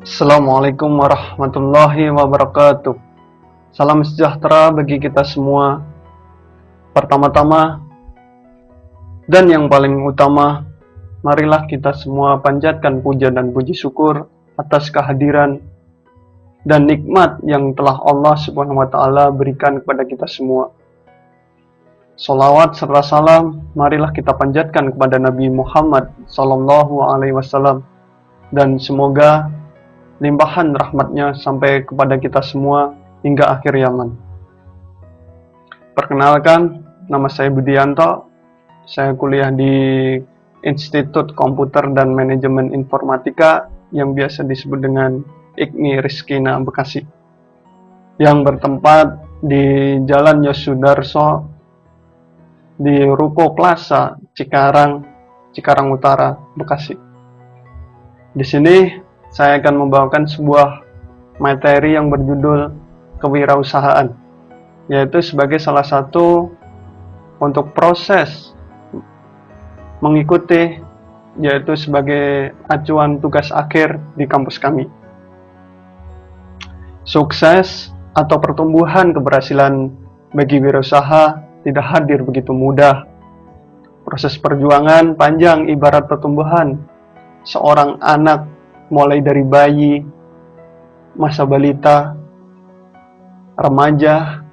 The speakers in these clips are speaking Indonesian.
Assalamualaikum warahmatullahi wabarakatuh. Salam sejahtera bagi kita semua. Pertama-tama dan yang paling utama, marilah kita semua panjatkan puja dan puji syukur atas kehadiran dan nikmat yang telah Allah Subhanahu wa taala berikan kepada kita semua. Salawat serta salam marilah kita panjatkan kepada Nabi Muhammad sallallahu alaihi wasallam, dan semoga limpahan rahmatnya sampai kepada kita semua hingga akhir zaman. Perkenalkan, nama saya Budianto. Saya kuliah di Institut Komputer dan Manajemen Informatika yang biasa disebut dengan IKMI Rizkina Bekasi, yang bertempat di Jalan Yosudarso di Ruko Plaza Cikarang Utara, Bekasi. Di sini saya akan membawakan sebuah materi yang berjudul kewirausahaan, yaitu sebagai salah satu untuk proses mengikuti, yaitu sebagai acuan tugas akhir di kampus kami. Sukses atau pertumbuhan keberhasilan bagi wirausaha tidak hadir begitu mudah. Proses perjuangan panjang ibarat pertumbuhan seorang anak, mulai dari bayi, masa balita, remaja,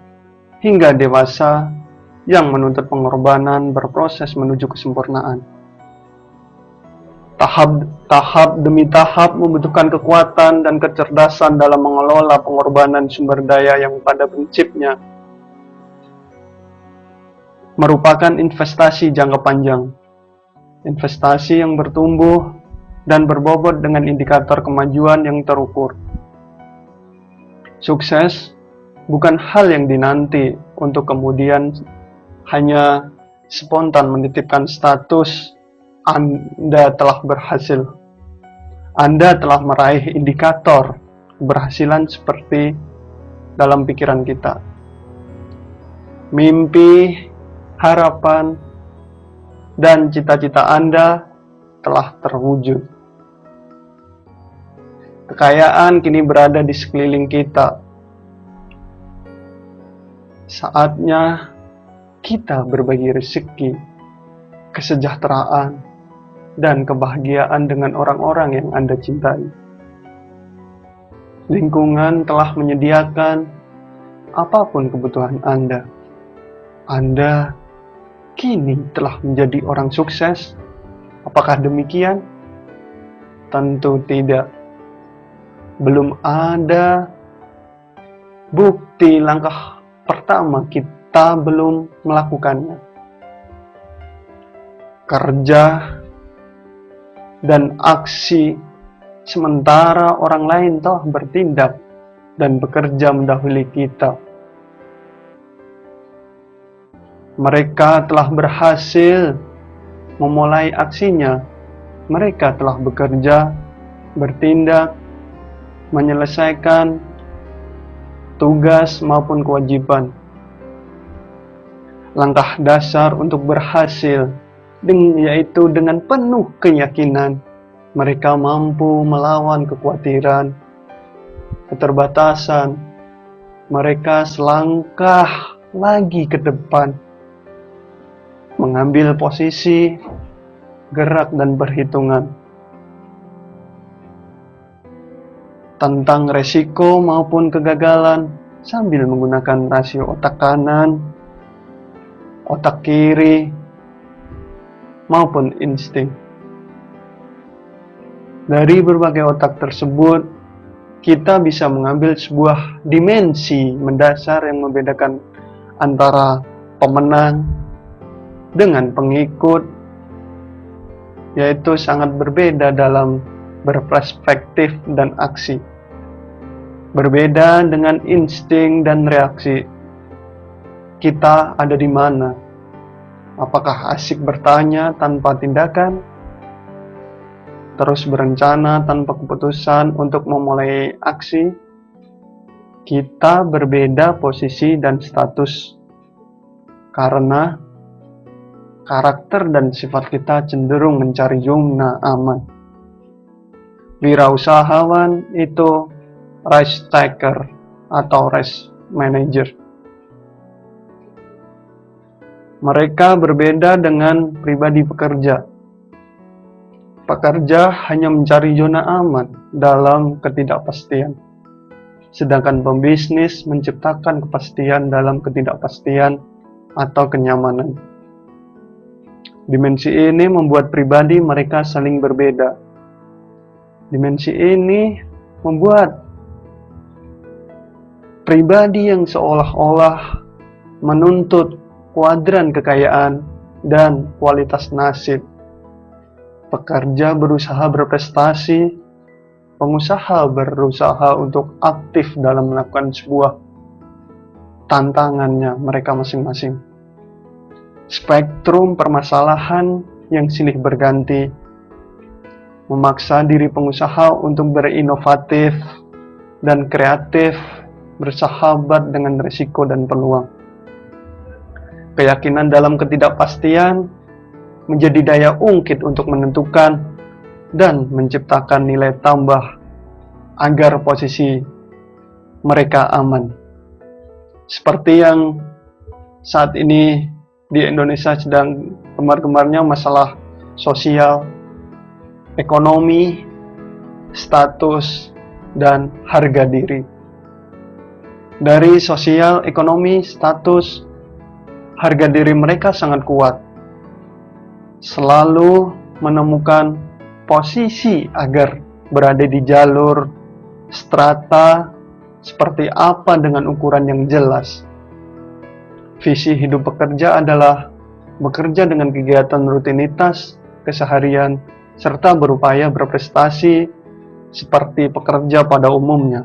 hingga dewasa yang menuntut pengorbanan berproses menuju kesempurnaan. Tahap demi tahap membutuhkan kekuatan dan kecerdasan dalam mengelola pengorbanan sumber daya yang pada prinsipnya merupakan investasi jangka panjang. Investasi yang bertumbuh dan berbobot dengan indikator kemajuan yang terukur. Sukses bukan hal yang dinanti untuk kemudian hanya spontan menitipkan status Anda telah berhasil. Anda telah meraih indikator keberhasilan seperti dalam pikiran kita. Mimpi, harapan, dan cita-cita Anda telah terwujud. Kekayaan kini berada di sekeliling kita. Saatnya kita berbagi rezeki, kesejahteraan, dan kebahagiaan dengan orang-orang yang Anda cintai. Lingkungan telah menyediakan apapun kebutuhan Anda. Anda kini telah menjadi orang sukses. Apakah demikian? Tentu tidak. Belum ada bukti langkah pertama kita belum melakukannya. Kerja dan aksi sementara orang lain telah bertindak dan bekerja mendahului kita. Mereka telah berhasil memulai aksinya. Mereka telah bekerja, bertindak, menyelesaikan tugas maupun kewajiban. Langkah dasar untuk berhasil yaitu dengan penuh keyakinan mereka mampu melawan kekhawatiran, keterbatasan. Mereka selangkah lagi ke depan, mengambil posisi, gerak dan perhitungan tentang resiko maupun kegagalan sambil menggunakan rasio otak kanan, otak kiri, maupun insting. Dari berbagai otak tersebut, kita bisa mengambil sebuah dimensi mendasar yang membedakan antara pemenang dengan pengikut, yaitu sangat berbeda dalam berperspektif dan aksi. Berbeda dengan insting dan reaksi. Kita ada di mana? Apakah asik bertanya tanpa tindakan? Terus berencana tanpa keputusan untuk memulai aksi? Kita berbeda posisi dan status. Karena karakter dan sifat kita cenderung mencari zona aman. Wirausahawan itu risk taker atau risk manager. Mereka berbeda dengan pribadi pekerja. Pekerja hanya mencari zona aman dalam ketidakpastian, sedangkan pembisnis menciptakan kepastian dalam ketidakpastian atau kenyamanan. Dimensi ini membuat pribadi mereka saling berbeda. Dimensi ini membuat pribadi yang seolah-olah menuntut kuadran kekayaan dan kualitas nasib. Pekerja berusaha berprestasi, pengusaha berusaha untuk aktif dalam melakukan sebuah tantangannya mereka masing-masing. Spektrum permasalahan yang silih berganti memaksa diri pengusaha untuk berinovatif dan kreatif, bersahabat dengan risiko dan peluang. Keyakinan dalam ketidakpastian menjadi daya ungkit untuk menentukan dan menciptakan nilai tambah agar posisi mereka aman. Seperti yang saat ini di Indonesia sedang gemar-gemarnya masalah sosial, ekonomi, status, dan harga diri. Dari sosial, ekonomi, status, harga diri mereka sangat kuat. Selalu menemukan posisi agar berada di jalur strata seperti apa dengan ukuran yang jelas. Visi hidup pekerja adalah bekerja dengan kegiatan rutinitas keseharian serta berupaya berprestasi seperti pekerja pada umumnya.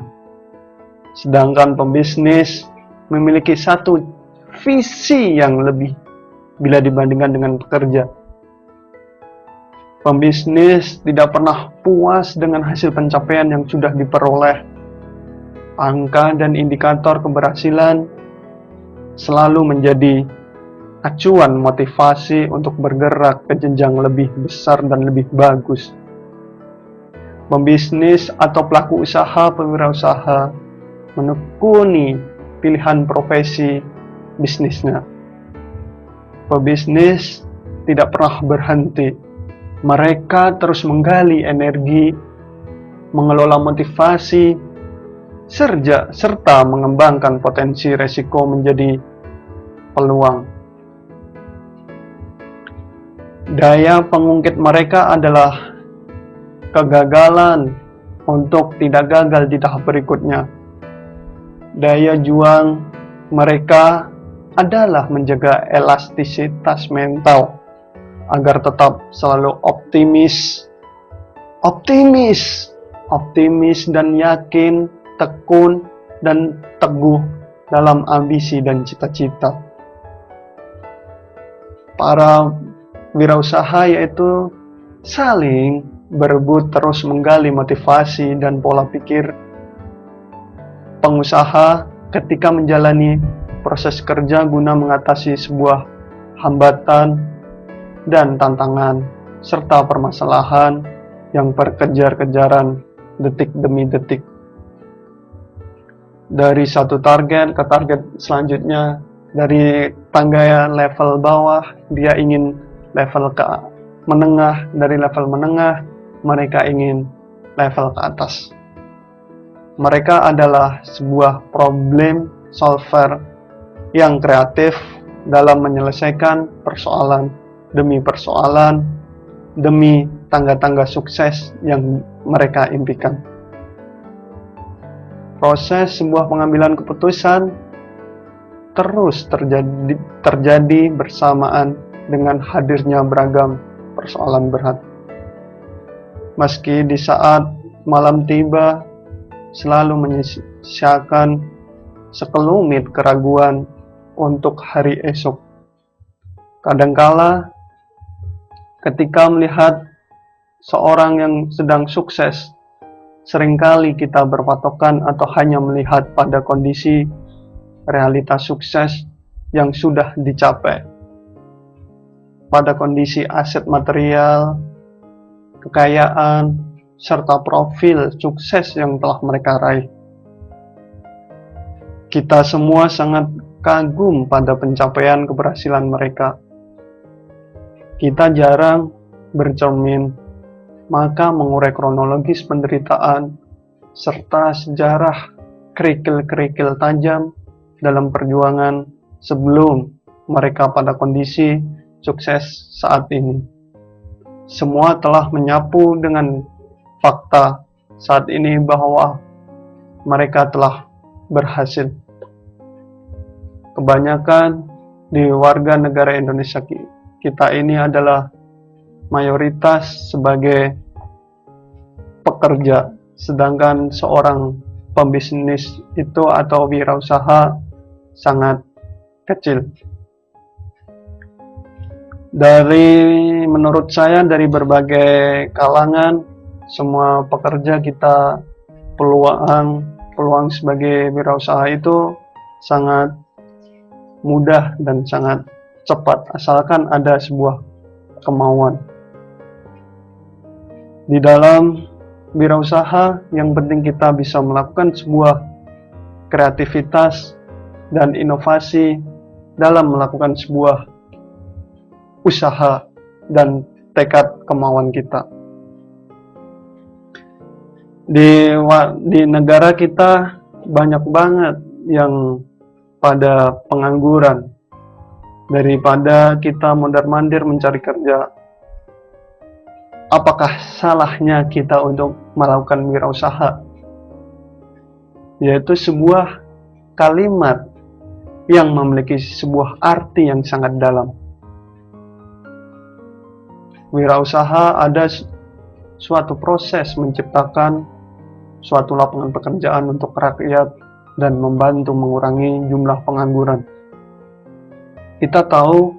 Sedangkan pembisnis memiliki satu visi yang lebih bila dibandingkan dengan pekerja. Pembisnis tidak pernah puas dengan hasil pencapaian yang sudah diperoleh. Angka dan indikator keberhasilan selalu menjadi acuan motivasi untuk bergerak ke jenjang lebih besar dan lebih bagus. Pembisnis atau pelaku usaha pewirausaha menekuni pilihan profesi bisnisnya. Pebisnis tidak pernah berhenti. Mereka terus menggali energi, mengelola motivasi, serta mengembangkan potensi resiko menjadi peluang. Daya pengungkit mereka adalah kegagalan untuk tidak gagal di tahap berikutnya. Daya juang mereka adalah menjaga elastisitas mental agar tetap selalu optimis dan yakin, tekun dan teguh dalam ambisi dan cita-cita. Para wirausaha yaitu saling berebut terus menggali motivasi dan pola pikir pengusaha ketika menjalani proses kerja guna mengatasi sebuah hambatan dan tantangan serta permasalahan yang berkejar-kejaran detik demi detik. Dari satu target ke target selanjutnya, dari tangga level bawah dia ingin level ke menengah, dari level menengah mereka ingin level ke atas. Mereka adalah sebuah problem solver yang kreatif dalam menyelesaikan persoalan demi tangga-tangga sukses yang mereka impikan. Proses sebuah pengambilan keputusan terus terjadi bersamaan dengan hadirnya beragam persoalan berat. Meski di saat malam tiba selalu menyisakan sekelumit keraguan untuk hari esok. Kadangkala ketika melihat seorang yang sedang sukses, seringkali kita berpatokan atau hanya melihat pada kondisi realitas sukses yang sudah dicapai. Pada kondisi aset material, kekayaan, serta profil sukses yang telah mereka raih. Kita semua sangat kagum pada pencapaian keberhasilan mereka. Kita jarang bercermin, maka mengurai kronologis penderitaan serta sejarah kerikil-kerikil tajam dalam perjuangan sebelum mereka pada kondisi sukses saat ini. Semua telah menyapu dengan fakta saat ini bahwa mereka telah berhasil. Kebanyakan di warga negara Indonesia kita ini adalah mayoritas sebagai pekerja, sedangkan seorang pembisnis itu atau wirausaha sangat kecil. Menurut saya dari berbagai kalangan, semua pekerja kita peluang sebagai wirausaha itu sangat mudah dan sangat cepat asalkan ada sebuah kemauan. Di dalam wirausaha yang penting kita bisa melakukan sebuah kreativitas dan inovasi dalam melakukan sebuah usaha dan tekad kemauan kita. Di negara kita banyak banget yang pada pengangguran. Daripada kita mondar-mandir mencari kerja, apakah salahnya kita untuk melakukan wirausaha? Yaitu sebuah kalimat yang memiliki sebuah arti yang sangat dalam. Wirausaha ada suatu proses menciptakan suatu lapangan pekerjaan untuk rakyat dan membantu mengurangi jumlah pengangguran. Kita tahu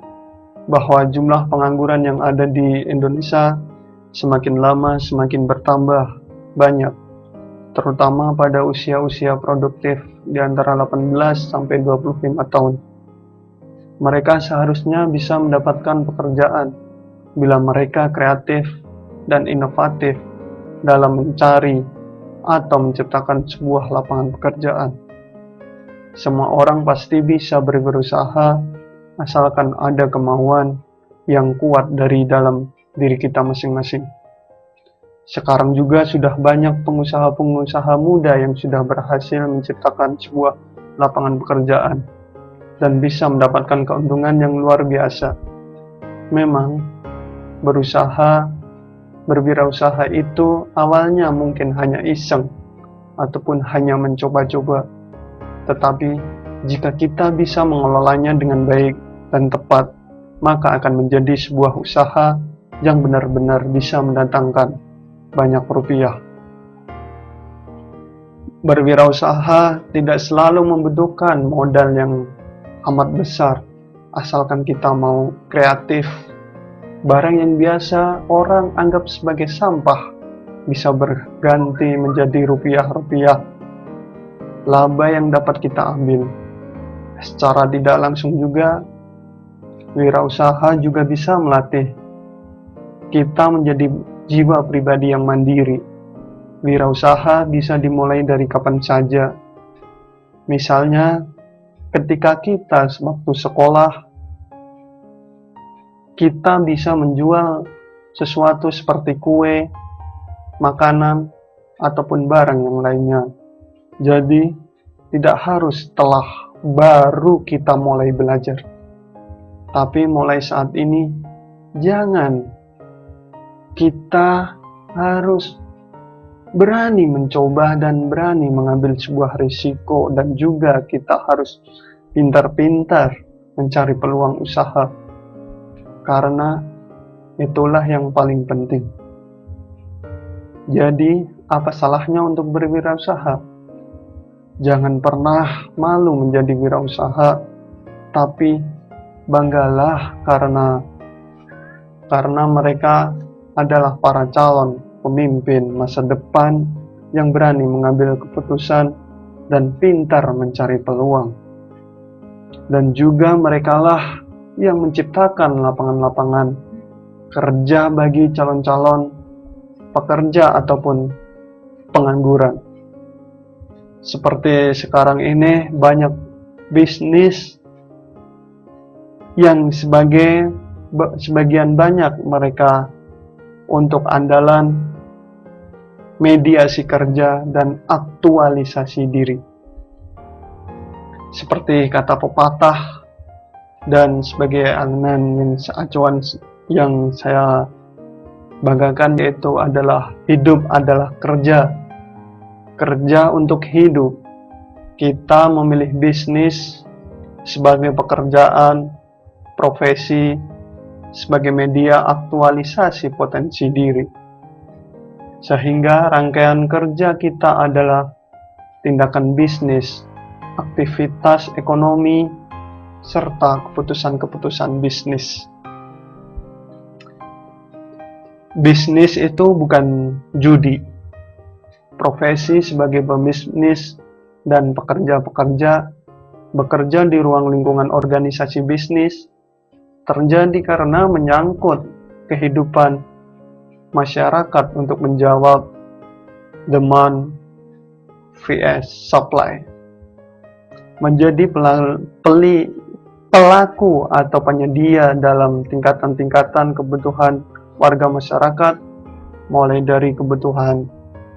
bahwa jumlah pengangguran yang ada di Indonesia semakin lama semakin bertambah banyak, terutama pada usia-usia produktif di antara 18 sampai 25 tahun. Mereka seharusnya bisa mendapatkan pekerjaan bila mereka kreatif dan inovatif dalam mencari atau menciptakan sebuah lapangan pekerjaan. Semua orang pasti bisa berusaha asalkan ada kemauan yang kuat dari dalam diri kita masing-masing. Sekarang juga sudah banyak pengusaha-pengusaha muda yang sudah berhasil menciptakan sebuah lapangan pekerjaan dan bisa mendapatkan keuntungan yang luar biasa. Memang berwirausaha itu awalnya mungkin hanya iseng ataupun hanya mencoba-coba, tetapi jika kita bisa mengelolanya dengan baik dan tepat, maka akan menjadi sebuah usaha yang benar-benar bisa mendatangkan banyak rupiah. Berwirausaha tidak selalu membutuhkan modal yang amat besar, asalkan kita mau kreatif. Barang yang biasa orang anggap sebagai sampah bisa berganti menjadi rupiah-rupiah. Laba yang dapat kita ambil. Secara tidak langsung juga, wirausaha juga bisa melatih kita menjadi jiwa pribadi yang mandiri. Wirausaha bisa dimulai dari kapan saja. Misalnya, ketika kita sewaktu sekolah, kita bisa menjual sesuatu seperti kue, makanan, ataupun barang yang lainnya. Jadi, tidak harus setelah baru kita mulai belajar. Tapi mulai saat ini, jangan. Kita harus berani mencoba dan berani mengambil sebuah risiko, dan juga kita harus pintar-pintar mencari peluang usaha. Karena itulah yang paling penting. Jadi, apa salahnya untuk berwirausaha? Jangan pernah malu menjadi wirausaha, tapi banggalah karena mereka adalah para calon pemimpin masa depan yang berani mengambil keputusan dan pintar mencari peluang. Dan juga merekalah yang menciptakan lapangan-lapangan kerja bagi calon-calon pekerja ataupun pengangguran. Seperti sekarang ini banyak bisnis yang sebagian banyak mereka untuk andalan mediasi kerja dan aktualisasi diri. Seperti kata pepatah dan sebagai acuan yang saya banggakan, yaitu adalah hidup adalah kerja. Kerja untuk hidup. Kita memilih bisnis sebagai pekerjaan, profesi, sebagai media aktualisasi potensi diri. Sehingga rangkaian kerja kita adalah tindakan bisnis, aktivitas ekonomi, serta keputusan-keputusan bisnis. Bisnis itu bukan judi. Profesi sebagai pembisnis dan pekerja-pekerja bekerja di ruang lingkungan organisasi bisnis terjadi karena menyangkut kehidupan masyarakat untuk menjawab demand vs supply. Menjadi pelaku atau penyedia dalam tingkatan-tingkatan kebutuhan warga masyarakat, mulai dari kebutuhan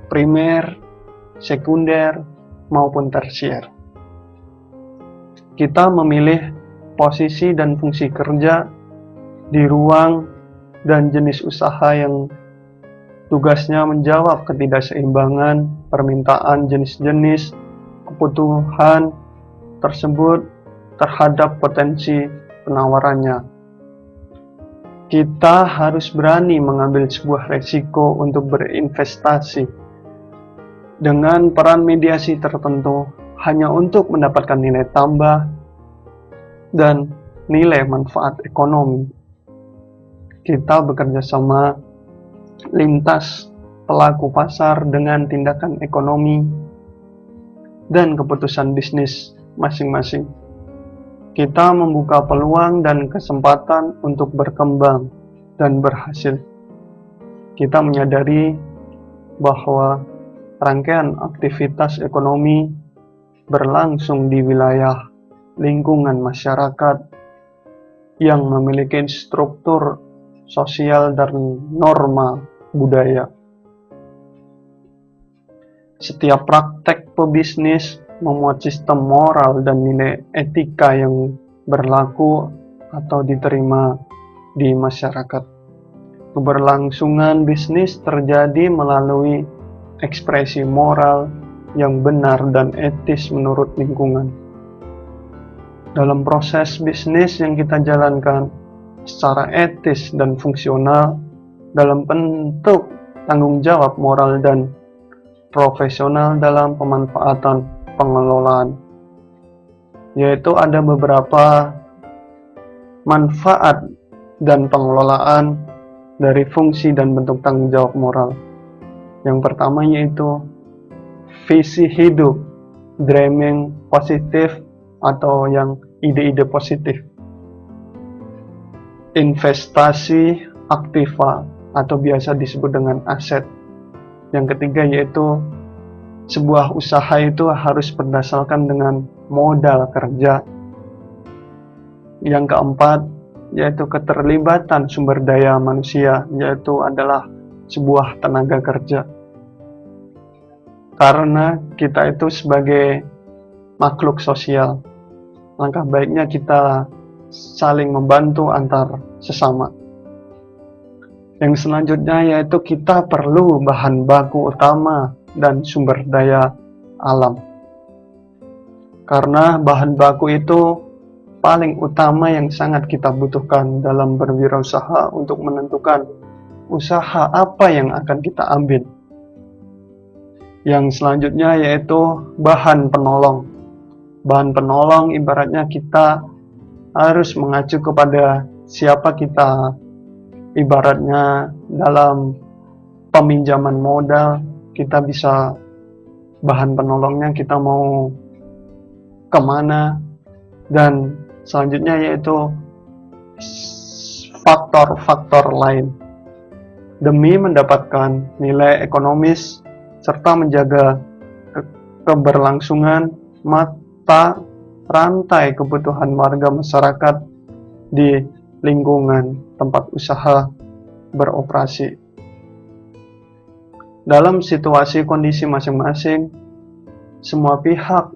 primer, sekunder, maupun tersier. Kita memilih posisi dan fungsi kerja di ruang dan jenis usaha yang tugasnya menjawab ketidakseimbangan permintaan jenis-jenis kebutuhan tersebut terhadap potensi penawarannya. Kita harus berani mengambil sebuah resiko untuk berinvestasi dengan peran mediasi tertentu hanya untuk mendapatkan nilai tambah dan nilai manfaat ekonomi. Kita bekerja sama lintas pelaku pasar dengan tindakan ekonomi dan keputusan bisnis masing-masing. Kita membuka peluang dan kesempatan untuk berkembang dan berhasil. Kita menyadari bahwa rangkaian aktivitas ekonomi berlangsung di wilayah lingkungan masyarakat yang memiliki struktur sosial dan norma budaya. Setiap praktek pebisnis memuat sistem moral dan nilai etika yang berlaku atau diterima di masyarakat. Keberlangsungan bisnis terjadi melalui ekspresi moral yang benar dan etis menurut lingkungan. Dalam proses bisnis yang kita jalankan secara etis dan fungsional dalam bentuk tanggung jawab moral dan profesional dalam pemanfaatan pengelolaan, yaitu ada beberapa manfaat dan pengelolaan dari fungsi dan bentuk tanggung jawab moral. Yang pertama yaitu visi hidup, dreaming positif atau yang ide-ide positif. Investasi aktiva atau biasa disebut dengan aset. Yang ketiga yaitu sebuah usaha itu harus berdasarkan dengan modal kerja. Yang keempat yaitu keterlibatan sumber daya manusia, yaitu adalah sebuah tenaga kerja. Karena kita itu sebagai makhluk sosial, langkah baiknya kita saling membantu antar sesama. Yang selanjutnya yaitu kita perlu bahan baku utama dan sumber daya alam. Karena bahan baku itu paling utama yang sangat kita butuhkan dalam berwirausaha untuk menentukan usaha apa yang akan kita ambil. Yang selanjutnya yaitu bahan penolong. Bahan penolong ibaratnya kita harus mengacu kepada siapa kita. Ibaratnya dalam peminjaman modal, kita bisa bahan penolongnya kita mau kemana. Dan selanjutnya yaitu faktor-faktor lain. demi mendapatkan nilai ekonomis serta menjaga keberlangsungan mata rantai kebutuhan warga masyarakat di lingkungan tempat usaha beroperasi. Dalam situasi kondisi masing-masing, semua pihak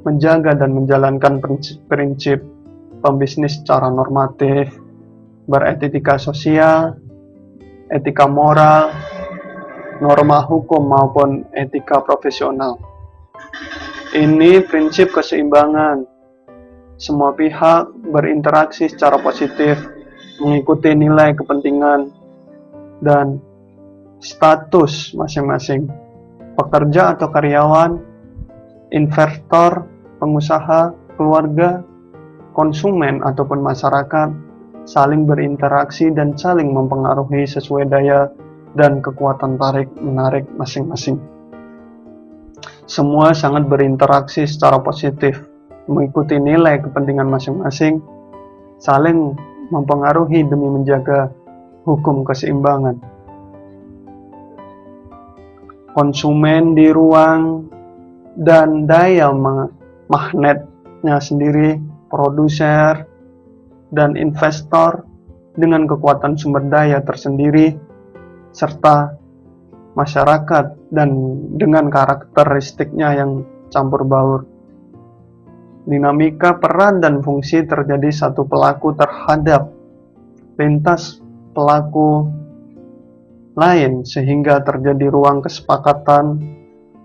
menjaga dan menjalankan prinsip pembisnis secara normatif, beretika sosial, etika moral, norma hukum maupun etika profesional. Ini prinsip keseimbangan. Semua pihak berinteraksi secara positif, mengikuti nilai kepentingan dan status masing-masing. Pekerja atau karyawan, investor, pengusaha, keluarga, konsumen ataupun masyarakat saling berinteraksi dan saling mempengaruhi sesuai daya dan kekuatan tarik-menarik masing-masing. Semua sangat berinteraksi secara positif, mengikuti nilai kepentingan masing-masing, saling mempengaruhi demi menjaga hukum keseimbangan. Konsumen di ruang dan daya magnetnya sendiri, produser dan investor dengan kekuatan sumber daya tersendiri, serta masyarakat dan dengan karakteristiknya yang campur baur. Dinamika peran dan fungsi terjadi satu pelaku terhadap lintas pelaku lain sehingga terjadi ruang kesepakatan,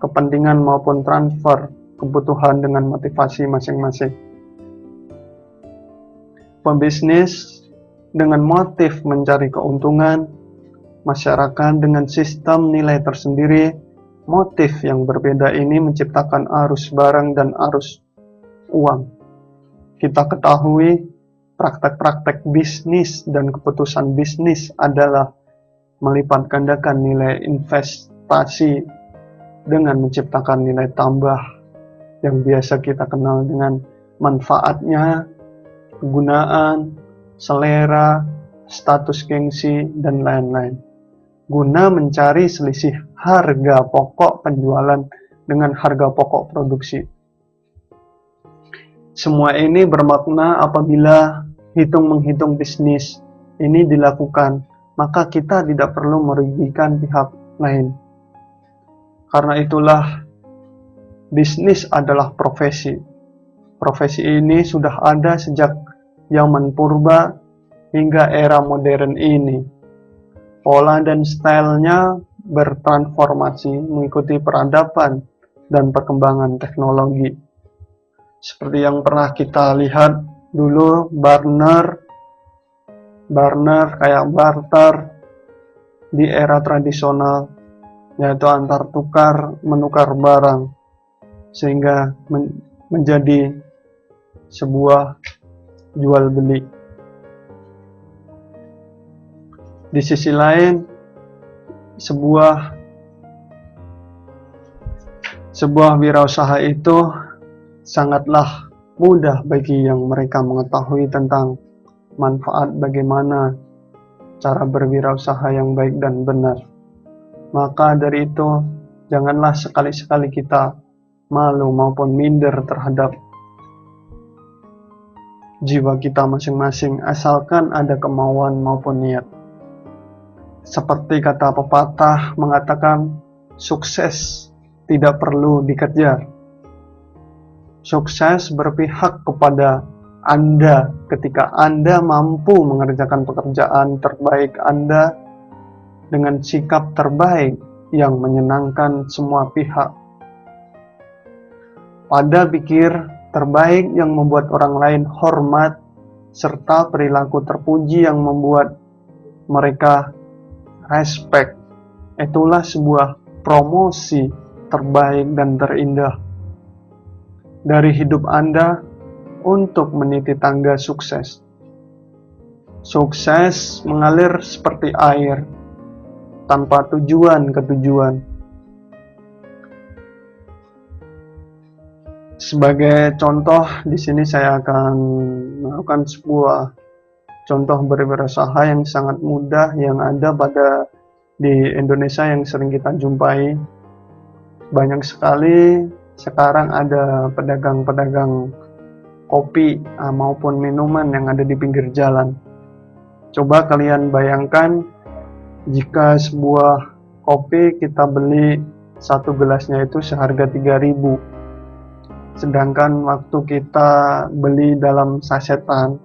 kepentingan maupun transfer kebutuhan dengan motivasi masing-masing. Pembisnis dengan motif mencari keuntungan, masyarakat dengan sistem nilai tersendiri. Motif yang berbeda ini menciptakan arus barang dan arus uang. Kita ketahui praktek-praktek bisnis dan keputusan bisnis adalah melipat gandakan nilai investasi dengan menciptakan nilai tambah yang biasa kita kenal dengan manfaatnya, kegunaan, selera, status gengsi, dan lain-lain, guna mencari selisih harga pokok penjualan dengan harga pokok produksi. Semua ini bermakna apabila menghitung bisnis ini dilakukan, maka kita tidak perlu merugikan pihak lain. Karena itulah bisnis adalah profesi. Profesi ini sudah ada sejak zaman purba hingga era modern ini. Pola dan stylenya bertransformasi mengikuti peradaban dan perkembangan teknologi. Seperti yang pernah kita lihat dulu, barter kayak barter di era tradisional, yaitu antar menukar barang sehingga menjadi sebuah jual beli. Di sisi lain, sebuah wirausaha itu sangatlah mudah bagi yang mereka mengetahui tentang manfaat bagaimana cara berwirausaha yang baik dan benar. Maka dari itu, janganlah sekali-sekali kita malu maupun minder terhadap jiwa kita masing-masing, asalkan ada kemauan maupun niat. Seperti kata pepatah mengatakan, sukses tidak perlu dikejar. Sukses berpihak kepada Anda ketika Anda mampu mengerjakan pekerjaan terbaik Anda dengan sikap terbaik yang menyenangkan semua pihak. Pada pikir terbaik yang membuat orang lain hormat, serta perilaku terpuji yang membuat mereka respect. Itulah sebuah promosi terbaik dan terindah dari hidup Anda untuk meniti tangga sukses. Sukses mengalir seperti air tanpa tujuan ke tujuan. Sebagai contoh, di sini saya akan melakukan sebuah contoh berwirausaha yang sangat mudah yang ada pada di Indonesia yang sering kita jumpai. Banyak sekali sekarang ada pedagang-pedagang kopi maupun minuman yang ada di pinggir jalan. Coba kalian bayangkan jika sebuah kopi kita beli satu gelasnya itu seharga 3.000, sedangkan waktu kita beli dalam sasetan,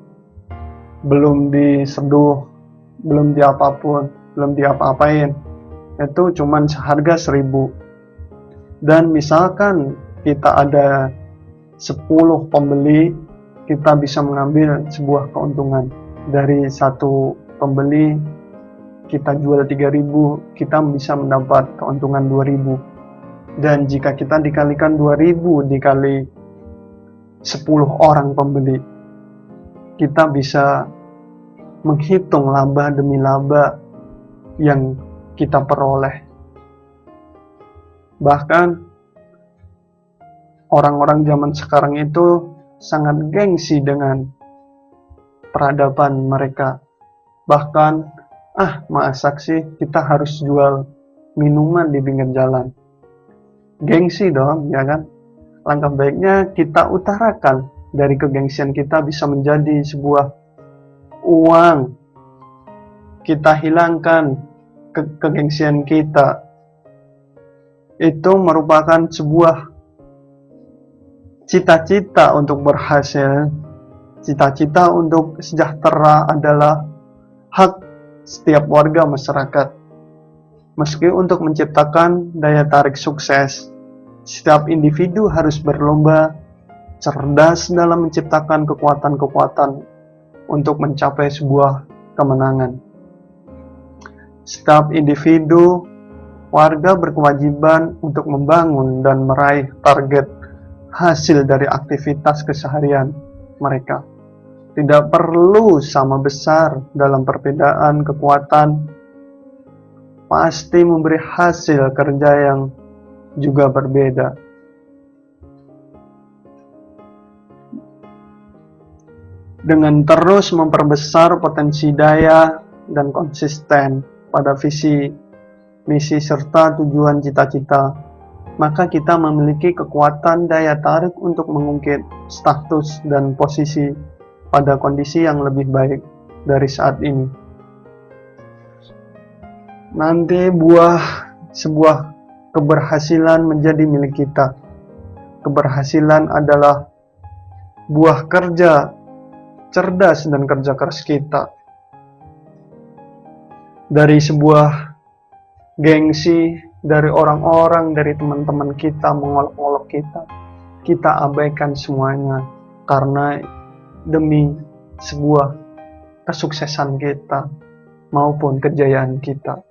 belum diseduh, belum diapa-apain, itu cuman seharga 1.000. Dan misalkan kita ada 10 pembeli, kita bisa mengambil sebuah keuntungan. Dari satu pembeli kita jual 3.000, kita bisa mendapat keuntungan 2.000. Dan jika kita dikalikan 2.000 dikali 10 orang pembeli, kita bisa menghitung laba demi laba yang kita peroleh. Bahkan orang-orang zaman sekarang itu sangat gengsi dengan peradaban mereka. Bahkan, masak sih kita harus jual minuman di pinggir jalan. Gengsi dong, ya kan? Langkah baiknya kita utarakan dari kegengsian kita bisa menjadi sebuah uang. Kita hilangkan kegengsian kita. Itu merupakan sebuah cita-cita untuk berhasil. Cita-cita untuk sejahtera adalah hak setiap warga masyarakat. Meski untuk menciptakan daya tarik sukses, setiap individu harus berlomba cerdas dalam menciptakan kekuatan-kekuatan untuk mencapai sebuah kemenangan. Setiap individu, warga berkewajiban untuk membangun dan meraih target hasil dari aktivitas keseharian mereka. Tidak perlu sama besar dalam perbedaan kekuatan, pasti memberi hasil kerja yang juga berbeda. Dengan terus memperbesar potensi daya dan konsisten pada visi, misi, serta tujuan cita-cita, maka kita memiliki kekuatan daya tarik untuk mengungkit status dan posisi pada kondisi yang lebih baik dari saat ini. Nanti sebuah keberhasilan menjadi milik kita. Keberhasilan adalah buah kerja cerdas dan kerja keras kita. Dari sebuah gengsi dari orang-orang, dari teman-teman kita mengolok-olok kita abaikan semuanya karena demi sebuah kesuksesan kita maupun kejayaan kita.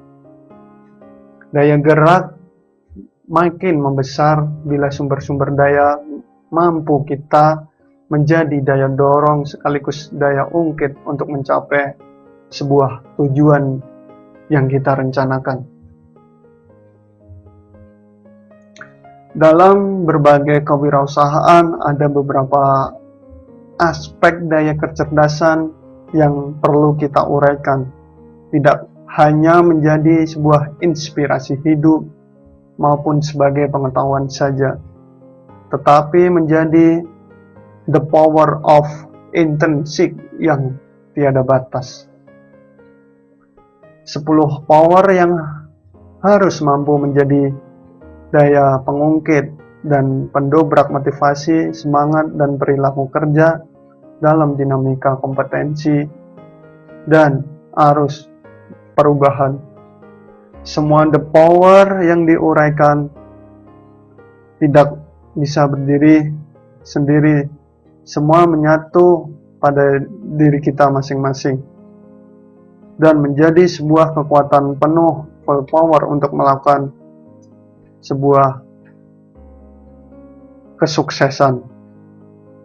Daya gerak makin membesar bila sumber-sumber daya mampu kita menjadi daya dorong sekaligus daya ungkit untuk mencapai sebuah tujuan yang kita rencanakan. Dalam berbagai kewirausahaan ada beberapa aspek daya kecerdasan yang perlu kita uraikan. Tidak hanya menjadi sebuah inspirasi hidup maupun sebagai pengetahuan saja, tetapi menjadi the power of intrinsic yang tiada batas. 10 power yang harus mampu menjadi daya pengungkit dan pendobrak motivasi, semangat, dan perilaku kerja dalam dinamika kompetensi dan arus perubahan. Semua the power yang diuraikan tidak bisa berdiri sendiri, semua menyatu pada diri kita masing-masing dan menjadi sebuah kekuatan penuh full power untuk melakukan sebuah kesuksesan.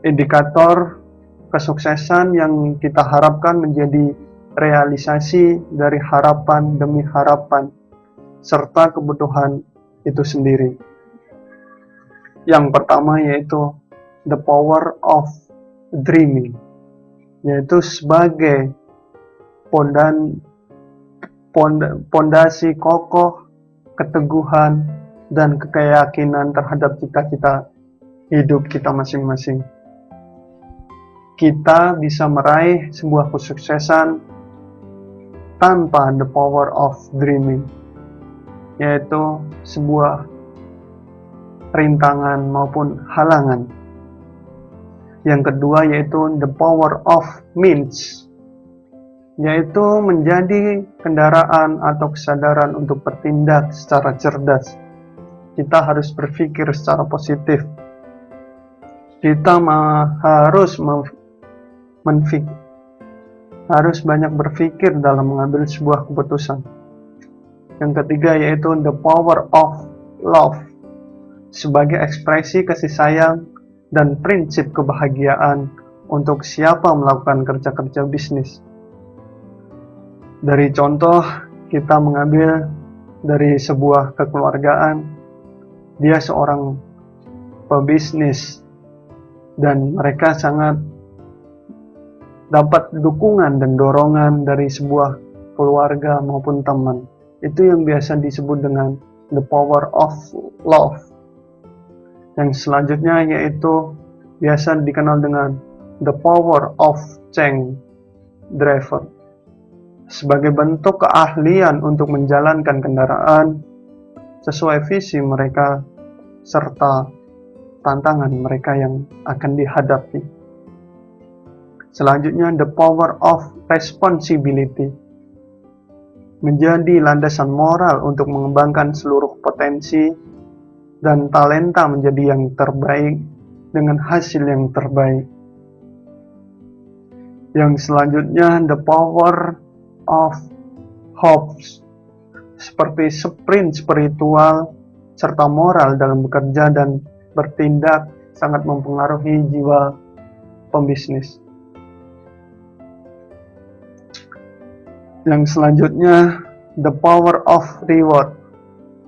Indikator kesuksesan yang kita harapkan menjadi realisasi dari harapan demi harapan serta kebutuhan itu sendiri. Yang pertama yaitu the power of dreaming, yaitu sebagai pondasi kokoh, keteguhan, dan keyakinan terhadap cita-cita hidup kita masing-masing. Kita bisa meraih sebuah kesuksesan tanpa the power of dreaming, yaitu sebuah rintangan maupun halangan. Yang kedua yaitu the power of means, yaitu menjadi kendaraan atau kesadaran untuk bertindak secara cerdas. Kita harus berpikir secara positif. Kita harus banyak berpikir dalam mengambil sebuah keputusan. Yang ketiga yaitu the power of love, sebagai ekspresi kasih sayang dan prinsip kebahagiaan untuk siapa melakukan kerja-kerja bisnis. Dari contoh, kita mengambil dari sebuah kekeluargaan, dia seorang pebisnis dan mereka sangat dapat dukungan dan dorongan dari sebuah keluarga maupun teman. Itu yang biasa disebut dengan the power of love. Yang selanjutnya yaitu biasa dikenal dengan the power of change driver, sebagai bentuk keahlian untuk menjalankan kendaraan sesuai visi mereka serta tantangan mereka yang akan dihadapi. Selanjutnya the power of responsibility, menjadi landasan moral untuk mengembangkan seluruh potensi dan talenta menjadi yang terbaik dengan hasil yang terbaik. Yang selanjutnya the power of hope, seperti sprint spiritual serta moral dalam bekerja dan bertindak sangat mempengaruhi jiwa pembisnis. Yang selanjutnya the power of reward,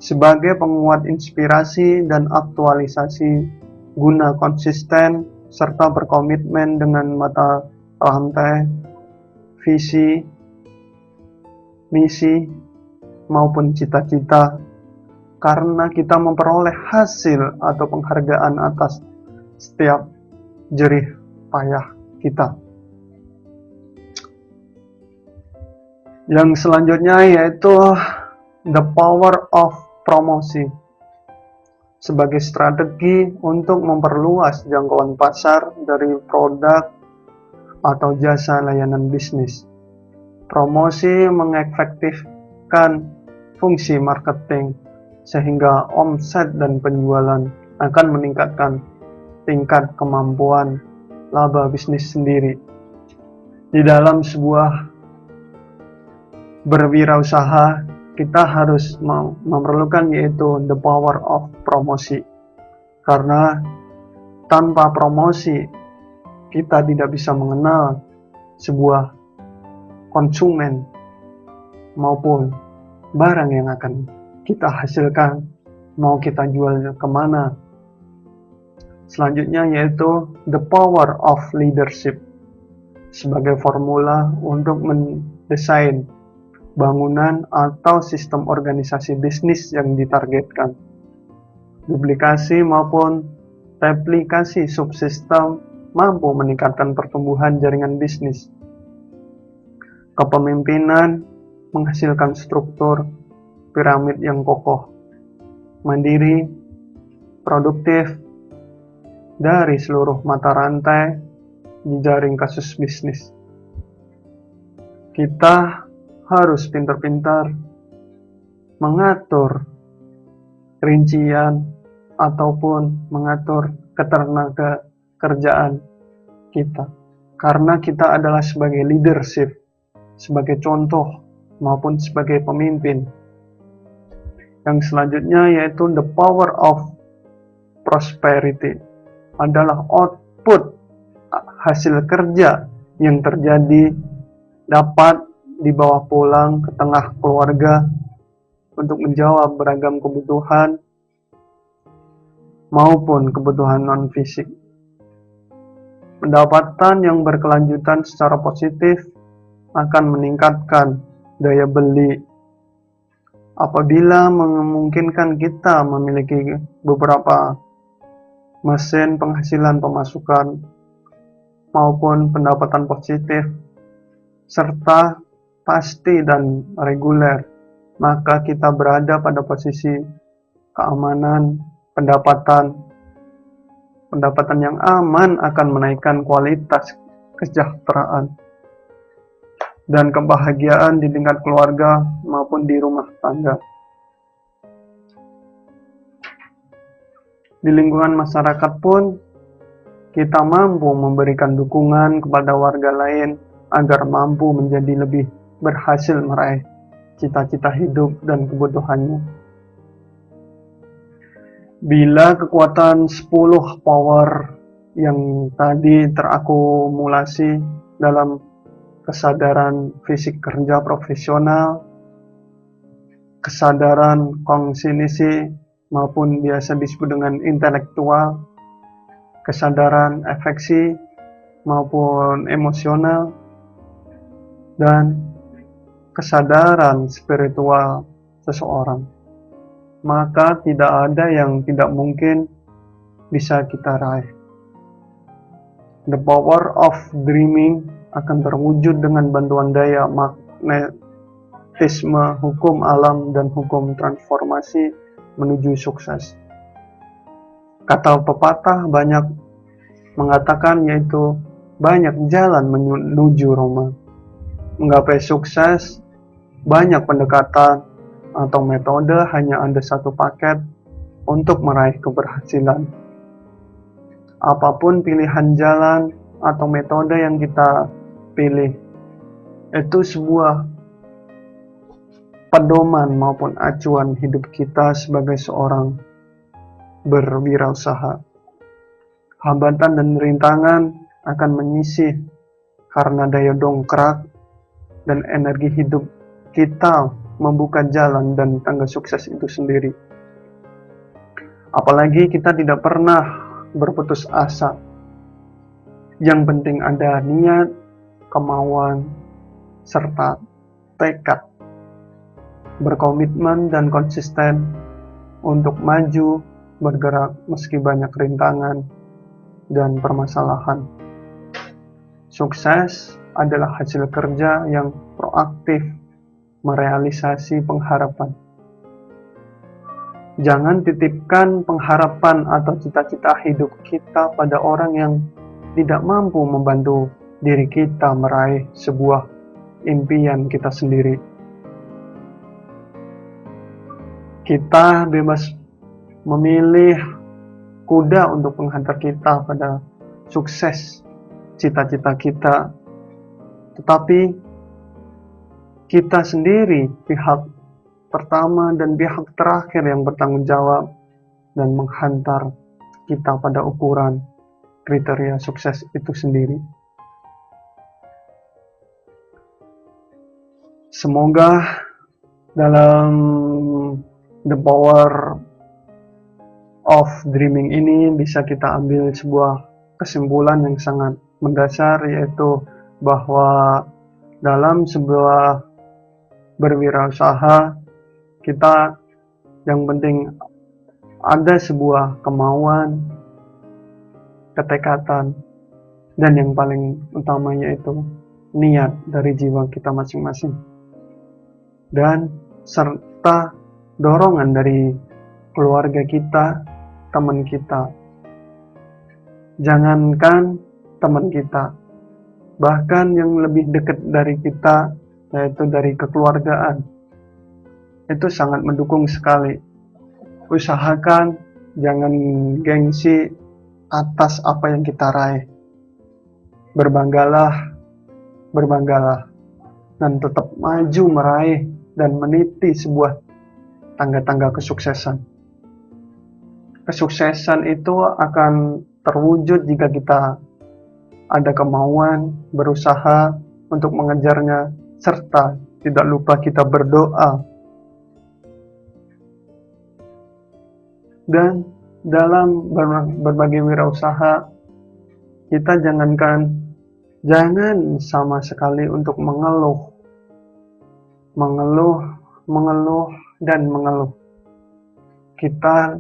sebagai penguat inspirasi dan aktualisasi guna konsisten serta berkomitmen dengan mata rantai, visi, misi, maupun cita-cita, karena kita memperoleh hasil atau penghargaan atas setiap jerih payah kita. Yang selanjutnya yaitu the power of promosi, sebagai strategi untuk memperluas jangkauan pasar dari produk atau jasa layanan bisnis. Promosi mengefektifkan fungsi marketing sehingga omset dan penjualan akan meningkatkan tingkat kemampuan laba bisnis sendiri. Di dalam sebuah berwirausaha, kita harus memerlukan yaitu the power of promosi, karena tanpa promosi kita tidak bisa mengenal sebuah konsumen maupun barang yang akan kita hasilkan, mau kita jual kemana. Selanjutnya yaitu the power of leadership, sebagai formula untuk mendesain bangunan atau sistem organisasi bisnis yang ditargetkan. Duplikasi maupun replikasi subsistem mampu meningkatkan pertumbuhan jaringan bisnis. Kepemimpinan menghasilkan struktur piramid yang kokoh, mandiri, produktif dari seluruh mata rantai jejaring kasus bisnis. Kita harus pintar-pintar mengatur rincian ataupun mengatur ketenaga kerjaan kita, karena kita adalah sebagai leadership, sebagai contoh maupun sebagai pemimpin. Yang selanjutnya yaitu the power of prosperity, adalah output hasil kerja yang terjadi dapat dibawa pulang ke tengah keluarga untuk menjawab beragam kebutuhan maupun kebutuhan non-fisik. Pendapatan yang berkelanjutan secara positif akan meningkatkan daya beli Apabila memungkinkan kita memiliki beberapa mesin penghasilan pemasukan maupun pendapatan positif serta pasti dan reguler, maka kita berada pada posisi keamanan pendapatan yang aman akan menaikkan kualitas kesejahteraan dan kebahagiaan di tingkat keluarga maupun di rumah tangga. Di lingkungan masyarakat pun kita mampu memberikan dukungan kepada warga lain agar mampu menjadi lebih berhasil meraih cita-cita hidup dan kebutuhannya. Bila kekuatan 10 power yang tadi terakumulasi dalam kesadaran fisik kerja profesional, kesadaran kognisi maupun biasa disebut dengan intelektual, kesadaran afeksi maupun emosional, dan kesadaran spiritual seseorang, maka tidak ada yang tidak mungkin bisa kita raih. The power of dreaming akan terwujud dengan bantuan daya magnetisme hukum alam dan hukum transformasi menuju sukses. Kata pepatah banyak mengatakan, yaitu banyak jalan menuju Roma. Menggapai sukses, banyak pendekatan atau metode, hanya ada satu paket untuk meraih keberhasilan. Apapun pilihan jalan atau metode yang kita pilih, itu sebuah pedoman maupun acuan hidup kita sebagai seorang berwirausaha. Hambatan dan rintangan akan menyisih karena daya dongkrak dan energi hidup kita membuka jalan dan tangga sukses itu sendiri. Apalagi kita tidak pernah berputus asa. Yang penting ada niat, kemauan, serta tekad, berkomitmen dan konsisten untuk maju, bergerak meski banyak rintangan dan permasalahan. Sukses adalah hasil kerja yang proaktif merealisasi pengharapan. Jangan titipkan pengharapan atau cita-cita hidup kita pada orang yang tidak mampu membantu diri kita meraih sebuah impian kita sendiri. Kita bebas memilih kuda untuk menghantar kita pada sukses cita-cita kita, tetapi kita sendiri pihak pertama dan pihak terakhir yang bertanggung jawab dan menghantar kita pada ukuran kriteria sukses itu sendiri. Semoga dalam The Power of Dreaming ini bisa kita ambil sebuah kesimpulan yang sangat mendasar, yaitu bahwa dalam sebuah berwirausaha kita yang penting ada sebuah kemauan, ketekatan, dan yang paling utamanya itu niat dari jiwa kita masing-masing, dan serta dorongan dari keluarga kita, teman kita. Jangankan teman kita, bahkan yang lebih dekat dari kita, yaitu dari kekeluargaan, itu sangat mendukung sekali. Usahakan jangan gengsi atas apa yang kita raih. Berbanggalah, dan tetap maju meraih dan meniti sebuah tangga-tangga kesuksesan. Kesuksesan itu akan terwujud jika kita ada kemauan, berusaha untuk mengejarnya, serta tidak lupa kita berdoa. Dan dalam berbagai wirausaha, kita jangan sama sekali untuk mengeluh dan mengeluh. Kita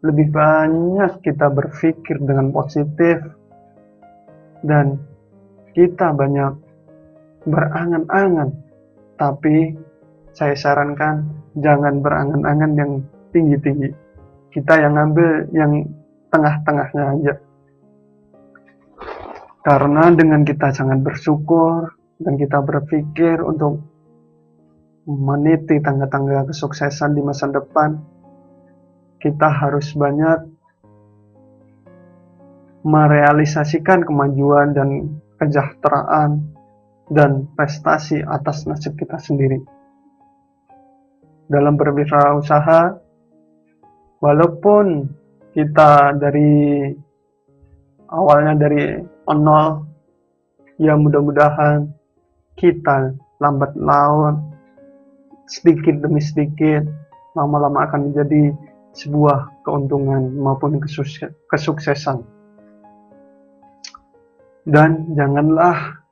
lebih banyak kita berpikir dengan positif dan kita banyak berangan-angan. Tapi saya sarankan jangan berangan-angan yang tinggi-tinggi. Kita yang ngambil yang tengah-tengahnya aja. Karena dengan kita sangat bersyukur dan kita berpikir untuk meniti tangga-tangga kesuksesan di masa depan, kita harus banyak merealisasikan kemajuan dan kesejahteraan dan prestasi atas nasib kita sendiri. Dalam berwirausaha, walaupun kita dari awalnya dari nol, ya mudah-mudahan kita lambat laun, sedikit demi sedikit, lama-lama akan menjadi sebuah keuntungan maupun kesuksesan. Dan janganlah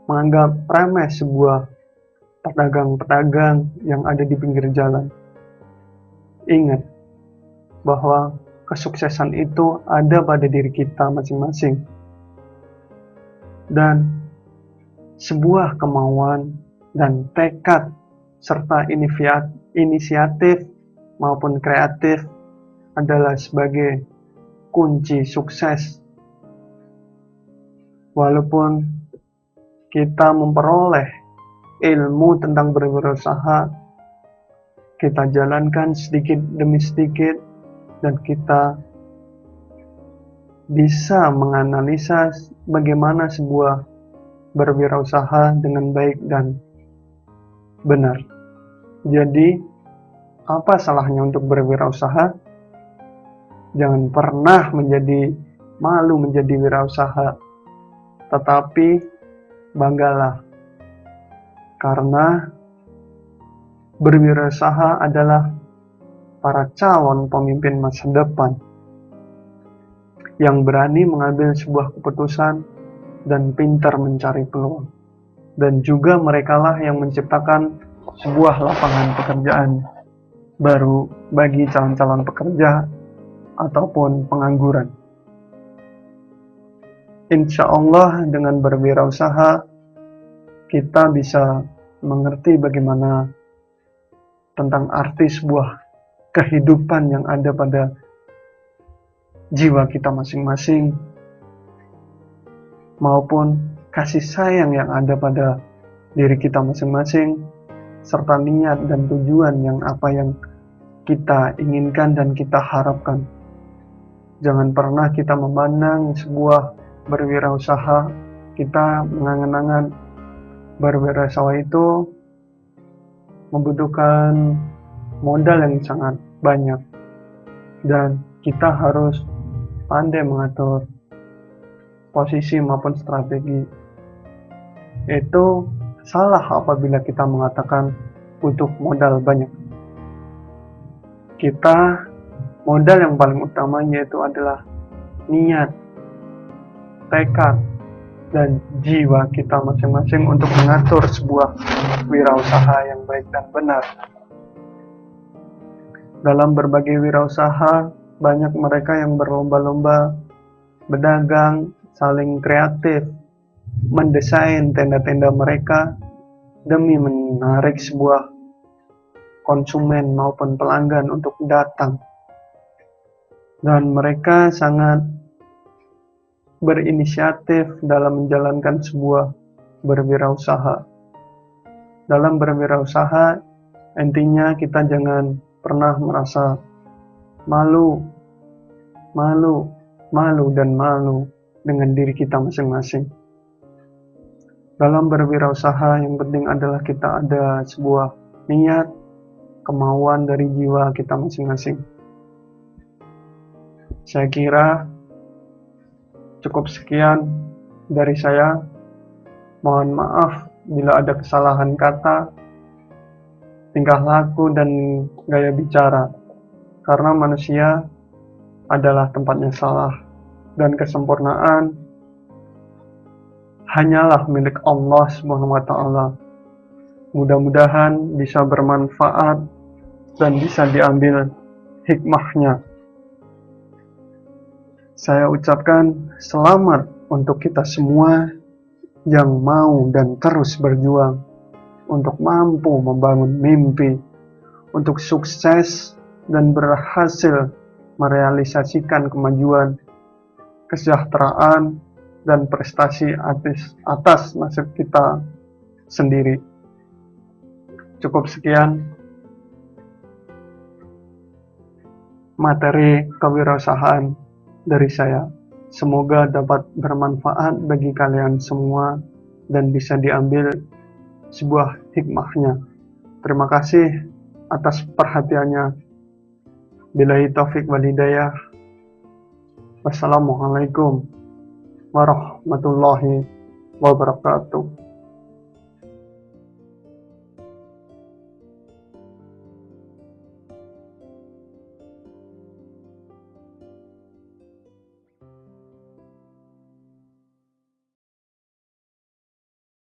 menganggap remeh sebuah pedagang-pedagang yang ada di pinggir jalan. Ingat bahwa kesuksesan itu ada pada diri kita masing-masing. Dan sebuah kemauan dan tekad serta inisiatif maupun kreatif adalah sebagai kunci sukses. Walaupun kita memperoleh ilmu tentang berwirausaha, kita jalankan sedikit demi sedikit dan kita bisa menganalisa bagaimana sebuah berwirausaha dengan baik dan benar. Jadi, apa salahnya untuk berwirausaha? Jangan pernah menjadi malu menjadi wirausaha, tetapi banggalah, karena berwirausaha adalah para calon pemimpin masa depan yang berani mengambil sebuah keputusan dan pintar mencari peluang. Dan juga merekalah yang menciptakan sebuah lapangan pekerjaan baru bagi calon-calon pekerja ataupun pengangguran. Insya Allah dengan berwirausaha kita bisa mengerti bagaimana tentang arti sebuah kehidupan yang ada pada jiwa kita masing-masing maupun kasih sayang yang ada pada diri kita masing-masing serta niat dan tujuan yang apa yang kita inginkan dan kita harapkan. Jangan pernah kita memandang sebuah berwirausaha, kita mengangan-angan berwirausaha itu membutuhkan modal yang sangat banyak dan kita harus pandai mengatur posisi maupun strategi. Itu salah apabila kita mengatakan butuh modal banyak. Kita modal yang paling utama yaitu adalah niat, tekad, dan jiwa kita masing-masing untuk mengatur sebuah wirausaha yang baik dan benar. Dalam berbagai wirausaha, banyak mereka yang berlomba-lomba berdagang, saling kreatif, mendesain tenda-tenda mereka demi menarik sebuah konsumen maupun pelanggan untuk datang. Dan mereka sangat berinisiatif dalam menjalankan sebuah berwirausaha. Dalam berwirausaha, intinya kita jangan pernah merasa malu dengan diri kita masing-masing. Dalam berwirausaha yang penting adalah kita ada sebuah niat, kemauan dari jiwa kita masing-masing. Saya kira cukup sekian dari saya. Mohon maaf bila ada kesalahan kata, tingkah laku, dan gaya bicara. Karena manusia adalah tempatnya salah dan kesempurnaan hanyalah milik Allah Subhanahu wa taala. Mudah-mudahan bisa bermanfaat dan bisa diambil hikmahnya. Saya ucapkan selamat untuk kita semua yang mau dan terus berjuang untuk mampu membangun mimpi, untuk sukses dan berhasil merealisasikan kemajuan, kesejahteraan, dan prestasi atas nasib kita sendiri. Cukup sekian materi kewirausahaan dari saya. Semoga dapat bermanfaat bagi kalian semua dan bisa diambil sebuah hikmahnya. Terima kasih atas perhatiannya. Billahi taufik wal hidayah. Wassalamualaikum warahmatullahi wabarakatuh.